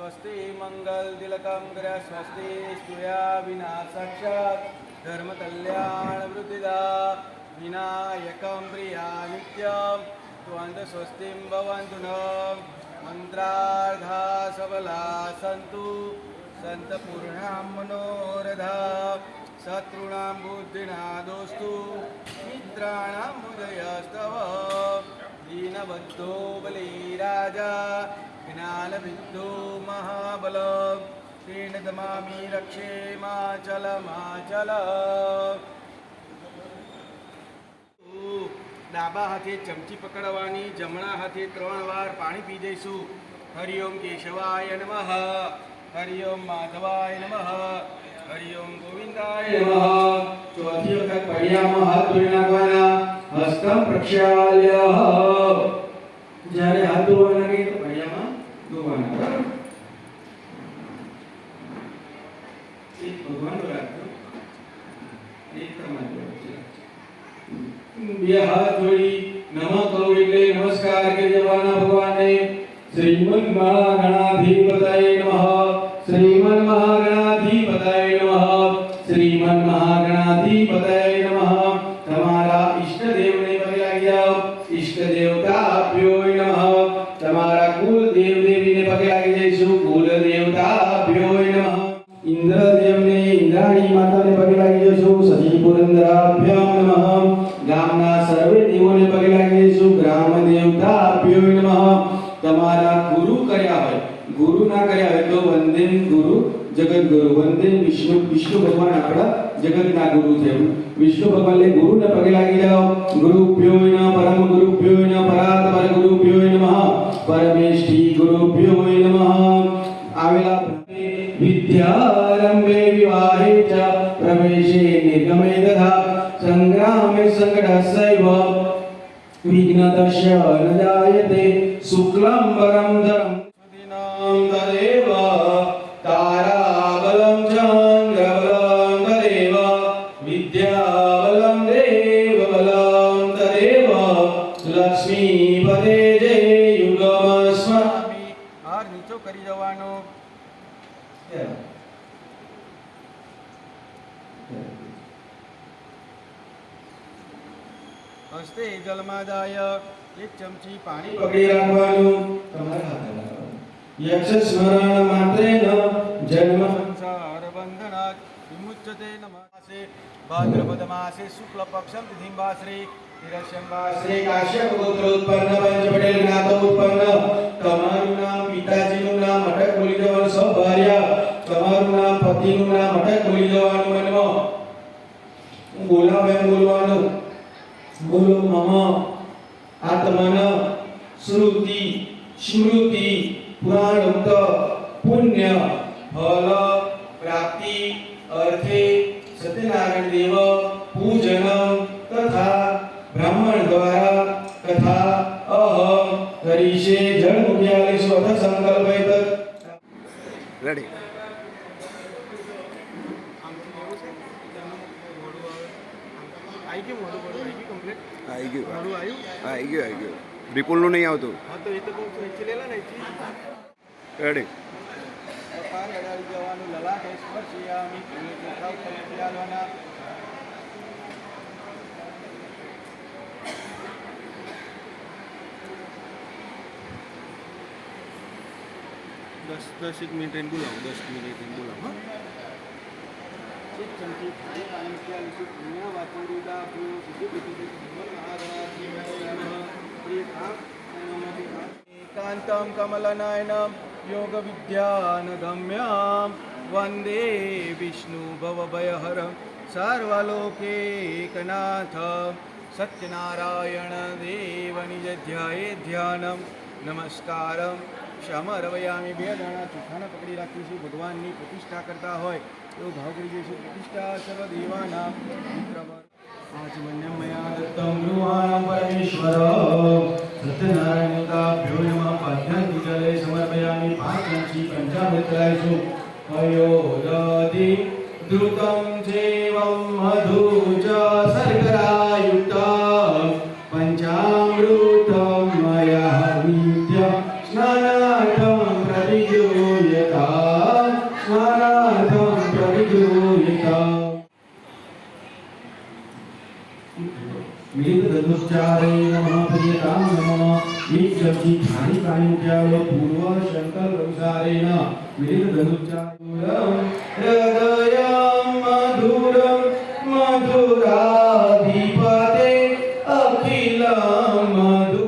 स्वस्ति मंगल तिलकम ग्रह स्वस्ति स्तुया विना साक्षात् धर्म कल्याण वृद्धिदा विनायकं प्रिया नित्यं त्वन्त स्वस्तिं भवन्तु न मंत्रार्धा सबला सन्तु सन्तपूर्णां मनोरथा शत्रूणां बुद्धिनादोस्तु मित्राणां हृदयस्तव दीनबद्धो बलिराजा ज्ञानविद्धो महाबल तेन दमामि रक्षे माचल ડાબા હાથે ચમચી પકડવાની, જમણા હાથે 3 વાર પાણી પી જઈશું. હરિ ઓમ કેશવાય નમઃ, હરિ ઓમ માધવાય નમઃ, હરિ ઓમ ગોવિંદાય નમઃ. ચોથી વખત પડિયામાં હાથ ધોઈ નાખવાના. હસ્તમ પ્રક્ષાલ્ય. જ્યારે હાથ ધોવાના કે પડિયામાં ધોવાના. બરાબર? એક ભગવાનનો રાખજો, એક તમારો રાખજો. બે હાથ જોડી નમઃ કહો એટલે નમસ્કાર કરી દેવાના ભગવાનને. શ્રીમન મહાગણાધિપતયે નમઃ, શ્રીમન મહાગણાધિપતયે નમઃ, શ્રીમન મહાગણાધિપતયે નમઃ. તમારા ઈષ્ટદેવને પગે લાગી જાઓ. ઈષ્ટ દેવતાભ્યો નમઃ. તમારા કુલ દેવ દેવીને પગે લાગી જઈશું. કુલ દેવતાભ્યો નમઃ. ઇન્દ્રદેવને ઇન્દ્રાણી માતાને પગે લાગી જઈશું. સજી પુરંદરાભ્યો નમઃ. ગામના સર્વે દેવોને પગે લાગી જઈશું. ગ્રામ દેવતાભ્યો નમઃ. તમારા ગુરુ કર્યા હોય, ગુરુ ના કર્યા હોય તો વંદે ગુરુ જગત ગુરુ. વંદે વિષ્ણુ ભગવાન આપણા જગતના ગુરુ છે. વિષ્ણુ ભગવાનને ગુરુને પગે લાગી જાઓ. ગુરુભ્યો નમઃ, પરમ ગુરુભ્યો નમઃ, પરાત પર ગુરુભ્યો નમઃ, પરમેષ્ઠી ગુરુભ્યો નમઃ. આવેલા વિદ્યારંભે વિવાહે ચ પ્રવેશે નિર્ગમે તથા સંગ્રામે સંકટસ્યૈવ વિઘ્નતસ્ય ન જાયતે. શુક્લમ વરમ ધરમ સુદીનામ તદેવ તારાબલમ ચંદ્રબલમ તદેવ વિદ્યાબલમ દેવબલમ તદેવ લક્ષ્મીપદે જય યુગમસ્વામી. હાર નીચો કરી જવાનો. હસ્તે જલમાં જાય. એક ચમચી પાણી પકડી રાખવાનું. તમારા હાથે યક્ષ સ્મરણ માત્રેન જન્મ સંસાર બંધનાત વિમુચ્યતે નમઃ. ભાદ્રપદ માસે શુક્લ પક્ષમ તિથિમ વાસરે તિરસ્યમ વાસરે કાશ્યપ ગોત્ર ઉત્પન્ન પંચ પટેલ જ્ઞાતો ઉત્પન્ન. તમારું નામ, પિતાજીનું નામ અટક બોલી જવાનું. સૌભાર્યા તમારું નામ, પતિનું નામ અટક બોલી જવાનું. મનમાં બોલાવે બોલવાનું. બોલો મમ આત્મન શ્રુતિ સ્મૃતિ પુરાણોક્ત પુણ્ય ફલ પ્રાપ્તિ અર્થે સત્યનારાયણ દેવ પૂજન તથા બ્રાહ્મણ દ્વારા તથા અહમ કરીશે જળ મુખ્યાલય સ્વત સંકલ્પિત. રેડી. આવી ગયું. વિપુલનું નહીં આવતું. હા તો એ તો બહુ નીચે લેલા ને. રેડી. પાન લગાવી જવાનું. લલાટ સ્પર્શયામિ પુણ્યતિથાવ ફલિત્યાલોના. દસ એક મિનિટ એને બોલાવો. 10 મિનિટ એને બોલાવો. હા. એક ચમચી ખાલી પાણી મૂક્યા લઈશું. પુણ્ય વાચુરુદા ભૂ સિદ્ધિ એકાંતમ કમલનયનમ યોગ વિદ્યાનગમ્યમ વંદે વિષ્ણુ ભવભયહરમ સર્વલોકૈકનાથ સત્યનારાયણ દેવ નિજ ધ્યાયે ધ્યાનમ નમસ્કારમ સમર્પયામિ. 2 દાણા ચોખાના પકડી રાખીશું. ભગવાનની પ્રતિષ્ઠા કરતા હોય એવો ભાવ કરી જઈશું. પ્રતિષ્ઠા સર્વદેવાના મિત્રવર આચમન્યમ મયા દત્તમ ગૃહાણમ પરમેશ્વર સત્યનારાયણતાભ્યો નમઃ. પાદ્યાંતિ જલે સમર્પયામિ. 5 ચમચી પંચામૃત લાવીશું. હયોદધિ ધૃતમ ચેવમ મધુ ચ શર્કરાયુક્તમ પંચામૃતમ મયા નિત્ય સ્નાનાર્થમ પ્રતિજ્ઞોય પુરુષાર્થમ પ્રવિગૃહીત મિલિત ધનુચ્ચારે નમઃ પ્રિયતામ નમઃ એક શબ્દી ખાણી પાણી ઉઠ્યાલો પૂર્વ શંકર સંસારેણ મિલિત ધનુચ્ચારમ હૃદયમ મધુરમ મધુરાધિપતે અખિલમ મધુ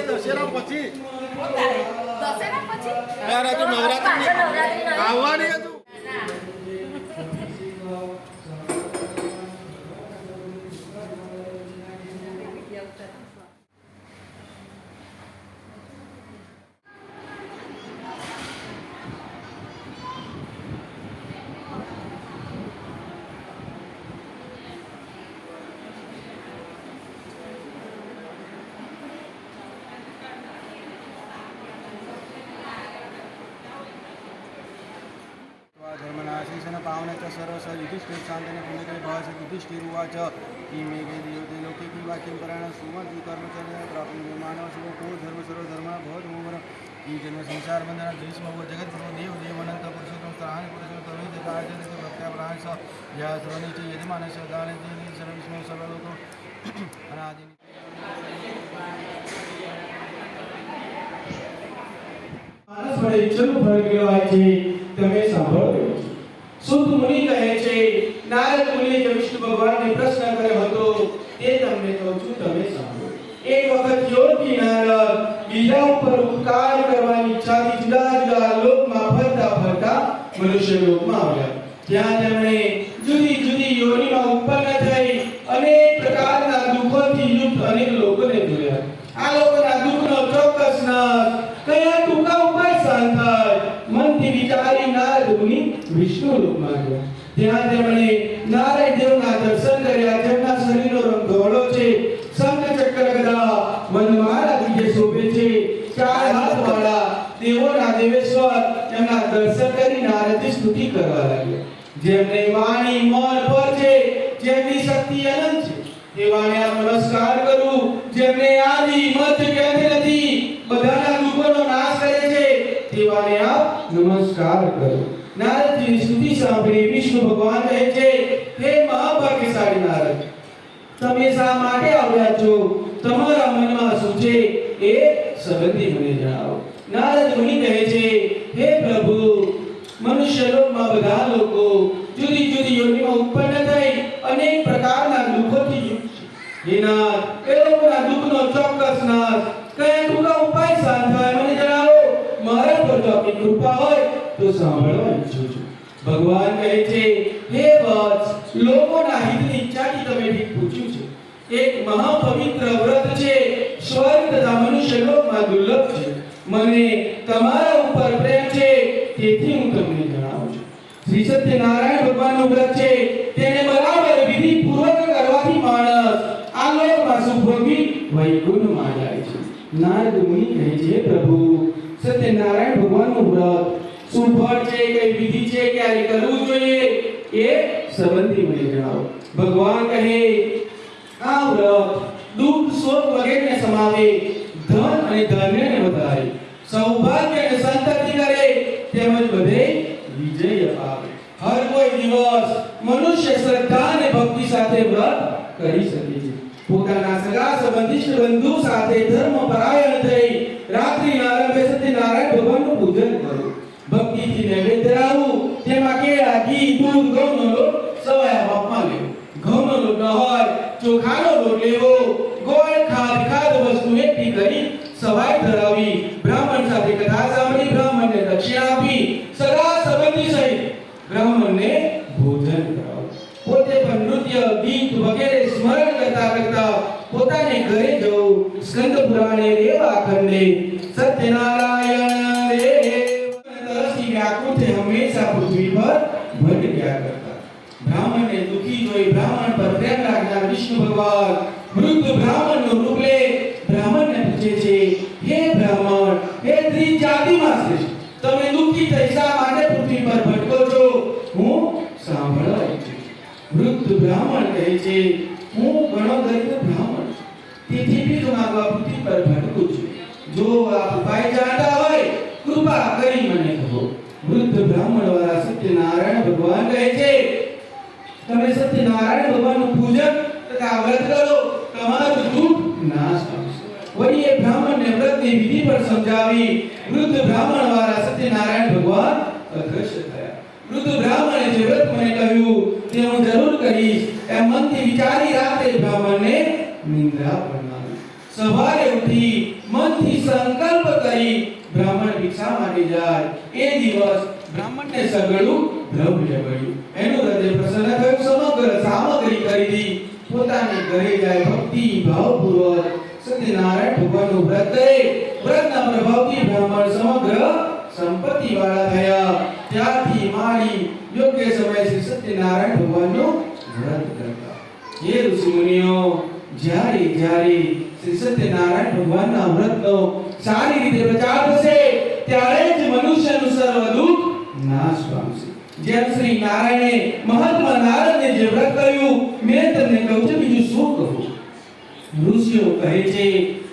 દશેરા પછી યાર હજુ નવરાત્રી આવવાની હતું. धर्मनाशीसन पावन च सर्वस युधिष्ठिर शांतने पुण्यकरे भाष युधिष्ठिर उवाच मेघे देवते लोके की वाक्यं परायण सुमति कर्मचर्य प्राप्ति मानव शुभ को धर्म सर्व धर्म बहुत मोहर ई जन्म संसार बंधन भीष्म वो जगत प्रभु देव देव अनंत पुरुषोत्तम स्थान पुरुषोत्तम तवे जगाय जगत भक्त्या प्राण स या सर्वनि च यजमान सदाने देवी सर्व विष्णु सर्व लोको अनादि માનસ વડે ઈચ્છાનું ફળ કહેવાય છે. તમે સાંભળો. સુત મુનિ કહે છે નારદ મુનિએ જે વિષ્ણુ ભગવાનને પ્રશ્ન કર્યો હતો તે તમને કહું છું, તમે સાંભળો. એક વખત યોગી નારદ બીજા ઉપર ઉપકાર કરવાની ઈચ્છાથી જુદા જુદા લોકમાં ફરતા ફરતા મનુષ્ય લોકમાં આવ્યા. ત્યાં તેમણે જુદી જુદી યોનિમાં ઉત્પન્ન થઈ અનેક પ્રકારના દુઃખોથી યુક્ત અનેક લોકોને જોયા. આ લોકોના દુઃખનો ચોક્કસ નાશ કયા ટૂંકા ઉપાય શાંત થાય મનથી વિચારી નારદ મુનિ વિષ્ણુ લોકમાં ગયા. ત્યાં તેમણે નારાયણ દેવના દર્શન કર્યા. તેમના શરીરનો રંગ ધોળો છે, શંખ ચક્ર ગદા વનમાળાથી જે શોભે છે, ચાર હાથવાળા દેવોના દેવેશ્વર એમના દર્શન કરી નારદજી સ્તુતિ કરવા લાગ્યા. જેમને વાણી મન પર છે, જેમની શક્તિ અનંત છે, તેવાને આ નમસ્કાર કરું. જેમને આદિ મધ્ય કે અંત નથી, બધાના દુઃખોનો નાશ કરે છે, તેવાને આ નમસ્કાર કરું. નારદજીની સ્તુતિ સાંભળી વિષ્ણુ ભગવાન કહે છે, હે મહાભાગ્યશાળી નારદ, તમે શા માટે આવ્યા છો? તમારા મનમાં શું છે એ સંબંધી મને જણાવો. નારદ મુનિ કહે છે, હે પ્રભુ, મનુષ્ય લોકમાં બધા લોકો જુદી જુદી યોનિમાં ઉત્પન્ન થઈ અનેક પ્રકારના દુઃખોથી યુક્ત છે. હે નાથ, એ લોકોના દુઃખનો ચોક્કસ નાશ કયા ટૂંકા ઉપાય શાંત થાય મને જણાવો. મારા પર જો આપની કૃપા હોય તો સાંભળવા ઈચ્છું છું. ભગવાન કહે છે, હે વત્સ, લોકોના હિતની ઈચ્છાથી તમે ઠીક પૂછ્યું છે. એક મહાપવિત્ર વ્રત છે, સ્વર્ગ તથા મનુષ્ય લોકમાં દુર્લભ છે. મને તમારા ઉપર પ્રેમ છે, તેથી હું તમને જણાવું છું. શ્રી સત્યનારાયણ ભગવાનનું વ્રત છે, તેને બરાબર વિધિ પૂર્વક કરવાથી માણસ આ લોકમાં સુખભોગી વૈકુંઠમાં જાય છે. નારદ મુનિ કહે છે, પ્રભુ, સત્યનારાયણ ભગવાનનું વ્રત શું ફળ છે, કઈ વિધિ છે, ક્યારે કરવું જોઈએ એ સંબંધી મને જણાવો. ભગવાન કહે, આ વ્રત દુઃખ શોક વગેરેને સમાવે, ધન અને ધન્યને વધારે, સૌભાગ્ય અને સંતતિ કરે, તેમજ બધે વિજય અપાવે. હર કોઈ દિવસ મનુષ્ય શ્રદ્ધા અને ભક્તિ સાથે વ્રત કરી શકે છે. પોતાના સગા સંબંધિષ્ઠ બંધુ સાથે ધર્મ પરાયણ થઈ રાત્રિના આરંભે સત્યનારાયણ ભગવાનનું પૂજન કરો. ભક્તિથી નૈવેદ્ય ધરાવવું, તેમાં કેળા, ઘી, દૂધ, ઘઉંનો લોટ સવાયા માપમાં લેવો. ઘઉંનો લોટ ન હોય ચોખાનો લોટ લેવો. ગોળ ખાદ વસ્તુ એકઠી કરી સવાય ધરાવી. બ્રાહ્મણ સાથે કથા સાંભળી બ્રાહ્મણને દક્ષિણા આપી સગા સંબંધી સહિત બ્રાહ્મણને ભોજન કરાવો. પોતે પણ નૃત્ય, ગીત વગેરે સ્મરણ કરતા કરતા પોતાને ઘરે જવું. સ્કંદ પુરાણે રેવા ખંડે સત્યનારાયણ દેવ તરસથી વ્યાકુળ થઈ હંમેશા પૃથ્વી પર ભટક્યા કરતા. બ્રાહ્મણને દુખી જોઈ બ્રાહ્મણ પર પ્રેમ રાખનાર વિષ્ણુ ભગવાન વૃદ્ધ બ્રાહ્મણનું રૂપ લે બ્રાહ્મણને પૂછે છે, હે બ્રાહ્મણ, હે ત્રિજાતિમાં શ્રેષ્ઠ, તમે દુખી થઈ શા માટે પૃથ્વી પર ભટકો છો? હું સાંભળવા ઈચ્છું છું. વૃદ્ધ બ્રાહ્મણ કહે છે, હું ઘણો દરિદ્ર બ્રાહ્મણ છું. તેથી ભીખ માંગવા પૃથ્વી પર ભટકું છું. જો આપ ઉપાય જાણતા હોય કૃપા કરી મને કહો. વૃદ્ધ બ્રાહ્મણ વાળા સત્યનારાયણ ભગવાન કહે છે, તમે સત્યનારાયણ ભગવાનનું પૂજન તથા વ્રત કરો, તમારું દુઃખ નાશ પામશે. વળી એ બ્રાહ્મણને વ્રતની વિધિ પર સમજાવી વૃદ્ધ બ્રાહ્મણ વાળા સત્યનારાયણ ભગવાન અદ્રશ્ય થયા. વૃદ્ધ બ્રાહ્મણે જે વ્રત મને કહ્યું તે હું જરૂર કરીશ એમ મનથી વિચારી રાત્રે બ્રાહ્મણને નિંદ્રા પરણાવી. સવારે ઉઠી મનથી સંકલ્પ કરી બ્રાહ્મણ ભિક્ષા માટે જાય. એ દિવસ બ્રાહ્મણને સગળું દ્રવ્ય મળ્યું. એનું હૃદય પ્રસન્ન થયું. સમગ્ર સામગ્રી ખરીદી પોતાને ઘરે જાય ભક્તિ ભાવપૂર્વક સત્યનારાયણ ભગવાનનું વ્રત કરે. વ્રતના પ્રભાવથી બ્રાહ્મણ સમગ્ર સંપત્તિ વાળા થયા. ત્યારથી માંડી યોગ્ય સમયે શ્રી સત્યનારાયણ ભગવાનનું વ્રત કરતા. હે ઋષિ મુનિઓ, જ્યારે જ્યારે શ્રી સત્યનારાયણ ભગવાનના વ્રતનો સારી રીતે પ્રચાર થશે ત્યારે જ મનુષ્યનું સર્વ દુઃખ નાશ પામશે. જેમ શ્રી નારાયણે મહાત્મા નારદને જે વ્રત કર્યું મેં તમને કહું છું, બીજું શું કહું. ઋષિઓ કહે છે,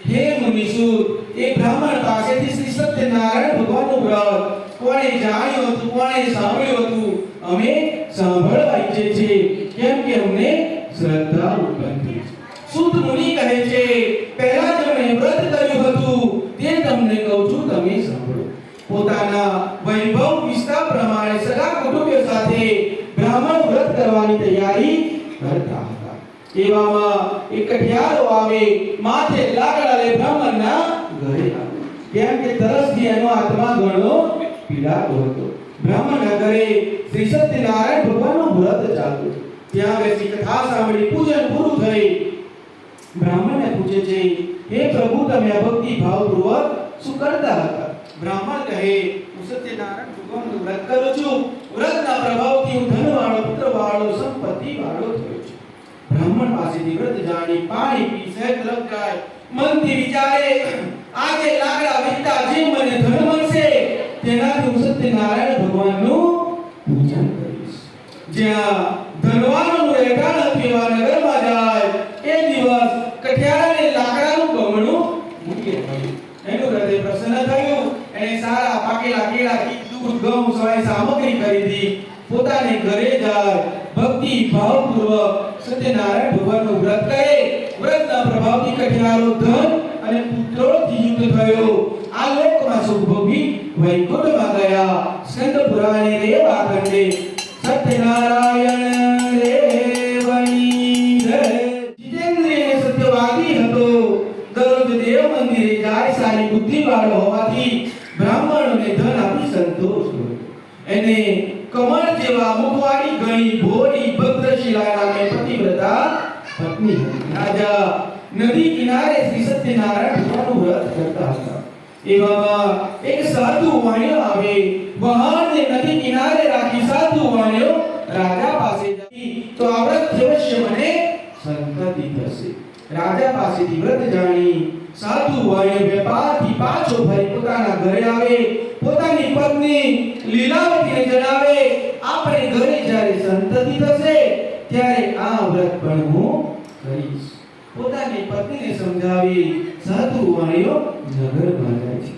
હે મુનિસૂત, એ બ્રાહ્મણ પાસેથી શ્રી સત્યનારાયણ ભગવાનનું વ્રત કોણે જાણ્યું હતું, કોણે સાંભળ્યું હતું, અમે સાંભળવા ઈચ્છે છે, કેમ કે અમને શ્રદ્ધા ઉત્પન્ન થઈ છે. સૂત મુનિ કહે છે, પહેલા જ મેં વ્રત કર્યું હતું તે તમને કહું છું, તમે સાંભળો. પોતાના વૈભવ વિસ્તાર પ્રમાણે સગા કુટુંબીઓ સાથે બ્રાહ્મણ વ્રત કરવાની તૈયારી કરતા હતા. એવામાં એક કઠિયારો આવે, માથે લાકડા લઈ બ્રાહ્મણના ઘરે આવે. કેમ કે તરસથી એનો આત્મા ઘણો પીડાતો હતો. બ્રાહ્મણના ઘરે શ્રી સત્યનારાયણ ભગવાનનું વ્રત ચાલતું. ત્યાં બેસી કથા સાંભળી પૂજન પૂરું થઈ. બ્રાહ્મણને પૂછે છે, હે પ્રભુ, તમે આ ભક્તિ ભાવપૂર્વક શું કરતા હતા? બ્રાહ્મણ કહે, હું સત્યનારાયણ ભગવાનનું વ્રત કરું છું. વ્રતના પ્રભાવથી હું ધનવાળો, પુત્રવાળો, સંપત્તિવાળો થયો છું. બ્રાહ્મણ પાસેથી વ્રત જાણી પાણી પી સહેજ લપકાય. મનથી વિચારે, આજે લાકડા વેચતા જે મને ધન મળશે તેનાથી હું સત્યનારાયણ ભગવાનનું પૂજન કરીશ. જ્યાં ધનવાનોનું રહેઠાણ હતું એવા નગરમાં જાય એ દિવસ કઠિયારાને લાકડાનું બમણું મૂલ્ય મળ્યું. એનું હૃદય પ્રસન્ન થયું. એને સારા પાકેલા કેળા, દૂધ, ઘઉં સવાય સામગ્રી ખરીદી પોતાને ઘરે જાય ભક્તિ ભાવપૂર્વક સત્યનારાયણ ભગવાનનું વ્રત કરે. વ્રતના પ્રભાવથી કઠિયારો ધન અને પુત્રોથી યુક્ત થયો. આ લોકમાં સુખ ભોગી વૈકુંઠમાં ગયા. સ્કંદ પુરાણે રેવા ખંડે સત્યનારાયણ રેવની જય. જીતેન્દ્રિય સત્યવાદી હતો. દરરોજ દેવ મંદિરે જાય. સારી બુદ્ધિ વાળો હોવાથી બ્રાહ્મણોને ધન આપી સંતોષ કર્યો. એને કમળ જેવા મુખવાળી ઘણી ભોળી ભદ્રશીલા નામે પતિવ્રતા પત્ની હતી. રાજા નદી કિનારે શ્રી સત્યનારાયણ ભગવાનનું વ્રત કરતા હતા. એવામાં એક સાધુ વાણિયો આવે. વહાણને નદી કિનારે રાખી સાધુ વાણિયો રાજા પાસે જઈ, તો આ વ્રત અવશ્ય મને સંતતિ થશે. રાજા પાસેથી વ્રત જાણી સાધુ વાણિયો વેપારથી પાછો ફરી પોતાના ઘરે આવે. પોતાની પત્ની લીલાવતીને જણાવે, આપણે ઘરે જ્યારે સંતતિ થશે ત્યારે આ વ્રત પણ હું કરીશ. પોતાની પત્નીને સમજાવી સાધુ વાણિયો નગરમાં જાય છે.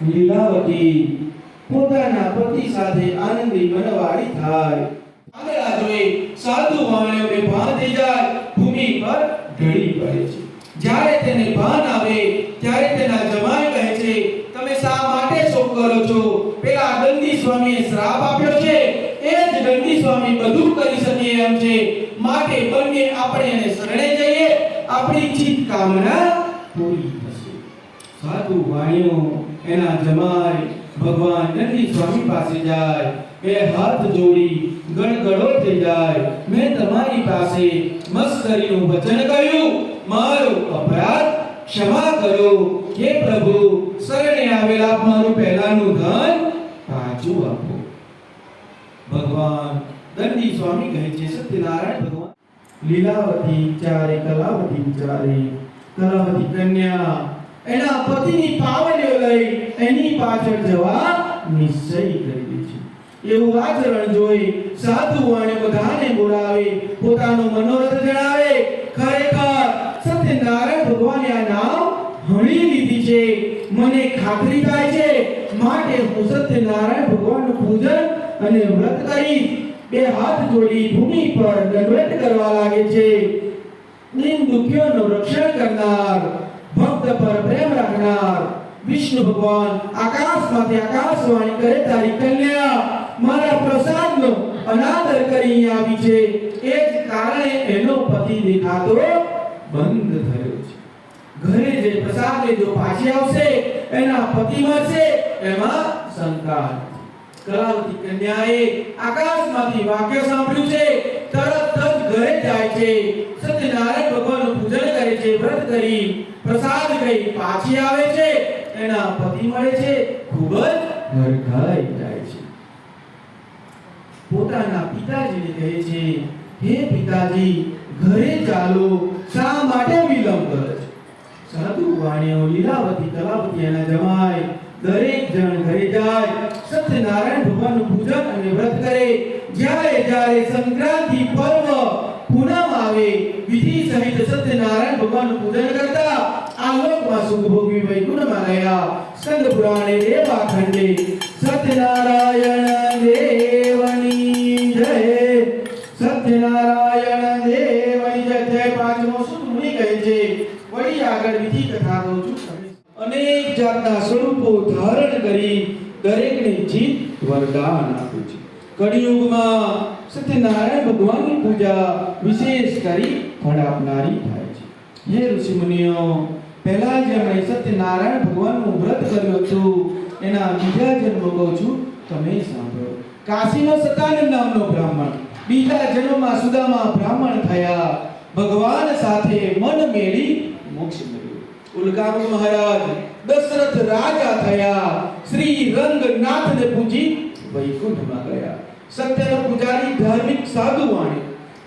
લીલાવતી પોતાના પતિ સાથે આનંદી મનવાળી થાય. આગળ જોઈ સાધુ વાણિયો બેભાન થઈ જાય, ભૂમિ પર ઢળી પડે છે. જ્યારે તેને ભાન આવે ત્યારે તેના જમાઈ કહે છે, તમે શા માટે શોક કરો છો? પેલા દંડી સ્વામીએ શ્રાપ આપ્યો છે, એ જ દંડી સ્વામી બધું કરી શકે એમ છે. માટે બંને આપણે એને શરણે જઈએ, આપણી ચિત્ત કામના પૂરી થશે. સાધુ વાણિયો એના જમાઈ ભગવાન દંડી સ્વામી પાસે જાય. બે હાથ જોડી ગણગણો થઈ જાય, મેં તમારી પાસે મસ્કરીનું વચન કહ્યું, મારો અપરાધ ક્ષમા કરો. હે પ્રભુ, શરણે આવેલા મારું પહેલાનું ધન પાછું આપો. ભગવાન દંડી સ્વામી કહે છે, સત્યનારાયણ ભગવાન લીલાવતી ચારે કલાવતી વિચારે. કલાવતી કન્યા એના પતિની પાવડીઓ લઈ એની પાછળ જવા નિશ્ચય કરી દે છે. એવું આચરણ જોઈ સાધુ વાણે બધાને બોલાવે, પોતાનો મનોરથ જણાવે. ખરેખર સત્યનારાયણ ભગવાને આ નામ હણી લીધી છે. મને ખાતરી થાય છે માટે હું સત્યનારાયણ ભગવાનનું પૂજન અને વ્રત કરી બે હાથ જોડી ભૂમિ પર દંડવત કરવા લાગે છે. દીન દુખિયોનું રક્ષણ કરનાર, ભક્ત પર પ્રેમ રાખનાર વિષ્ણુ ભગવાન આકાશમાંથી આકાશવાણી કરે તારી કન્યા મારા પ્રસાદનો અનાદર કરી આવી છે. એ જ કારણે એનો પતિ દેખાતો બંધ થયો છે. ઘરે જે પ્રસાદ લેજો પાછી આવશે, એના પતિ મળશે, એમાં શંકા નથી. કલાવતી કન્યાએ આકાશમાંથી વાક્ય સાંભળ્યું છે, તરત જ ઘરે જાય છે, સત્યનારાયણ ભગવાનનું પૂજન કરે છે, વ્રત કરી પ્રસાદ લઈ પાછી આવે છે, એના પતિ મળે છે, ખૂબ જ હરખાઈ જાય છે. પોતાના પિતાજીને કહે છે, હે પિતાજી ઘરે ચાલો, શા માટે વિલંબ કરે છે? સાધુ વાણીઓ લીલાવતી કલાવતી એના જમાય દરેક જણ ઘરે જાય, સત્યનારાયણ ભગવાનનું પૂજન અને વ્રત કરે. જ્યારે સંક્રાંતિ પર્વ પૂનમ આવે, વિધિ સહિત સત્યનારાયણ ભગવાનનું પૂજન કરતા આ લોકમાં સુખ ભોગવી વૈકુંઠમાં ગયા. સ્કંદ પુરાણે દેવા ખંડે સત્યનારાયણ દેવની જય, સત્યનારાયણ દેવની જય. જય પાંચમો સુત મુનિ કહે છે, વળી આગળ વિધિ કથા કહું છું. અનેક જાતના સ્વરૂપો ધારણ કરી દરેકને જીત વરદાન આપ્યું છે. કળિયુગમાં સત્યનારાયણ ભગવાનની પૂજા વિશેષ કરી ફળ આપનારી થાય છે. હે ઋષિ મુનિઓ, પહેલા જેમણે સત્યનારાયણ ભગવાનનું વ્રત કર્યું હતું એના બીજા જન્મ કહું છું, તમે સાંભળો. કાશીનો સતાનંદ નામનો બ્રાહ્મણ બીજા જન્મમાં સુદામા બ્રાહ્મણ થયા, ભગવાન સાથે મન મેળી મોક્ષ મળ્યો. ઉલકામુ મહારાજ દશરથ રાજા થયા, શ્રી રંગનાથને પૂજી વૈકુંઠમાં ગયા. સત્યનો પૂજારી ધાર્મિક સાધુ વાણી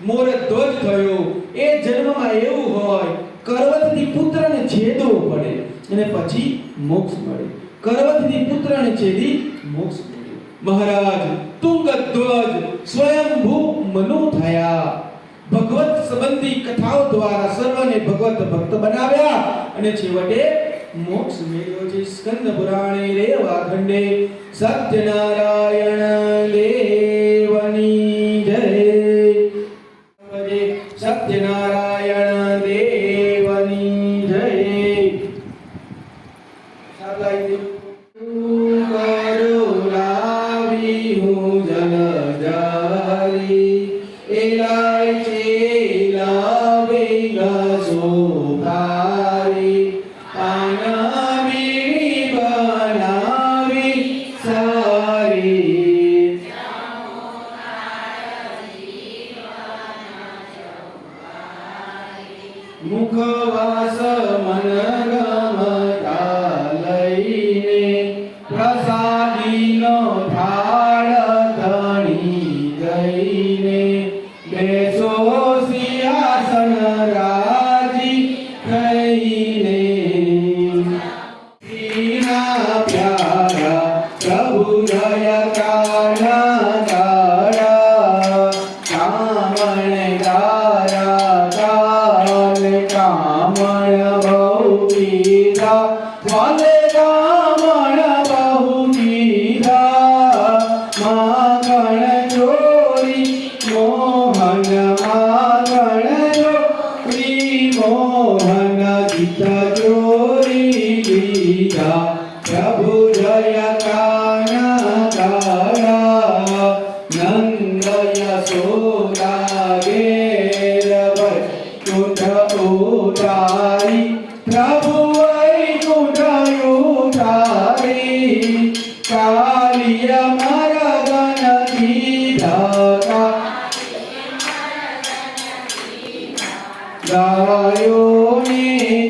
મોર ધ્વજ થયો. એ જન્મમાં એવું હોય કરવતથી પુત્રને છેદવો પડે અને પછી મોક્ષ મળે. કરવતથી પુત્રને છેદી મોક્ષ મળ્યો. મહારાજ તુંગધ્વજ સ્વયંભૂ મનુ થયા. ભગવત સંબંધી કથાઓ દ્વારા સર્વને ભગવત ભક્ત બનાવ્યા અને છેવટે મોક્ષ મેળવ્યો છે. સ્કંદ પુરાણે રેવા ખંડે સત્યનારાયણ દેવની જય, સત્યનારાયણ દેવની જય. કરુણાવી હું જન જારી એલાય છે લાવે ગસો ભારી આનાવી બનાવી સારી મુખવાસ મન ગમતા લઈને પ્રસાદીનો થાળ ધણી ગઈને બેસો સિંહાસન રાજી થઈને. શ્રીના પ્યારા પ્રભુ જય કાના તારા કામણ તારા કાલ કામણ બહુ કીધા વાલે કામણ બહુ કીધા. માખણ ચોરી મોહન માખણ ચોરી મોહન ગીતા ચોરી લીધા. પ્રભુ જય કાના તારા નંદ યશોદા ઘેર વૈકુંઠ ઉતારી. પ્રભુ વૈકુંઠ ઉતારી. કાલિય મરદન કીધા ગાયો ને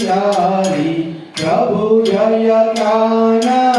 જારી. પ્રભુ જય કાના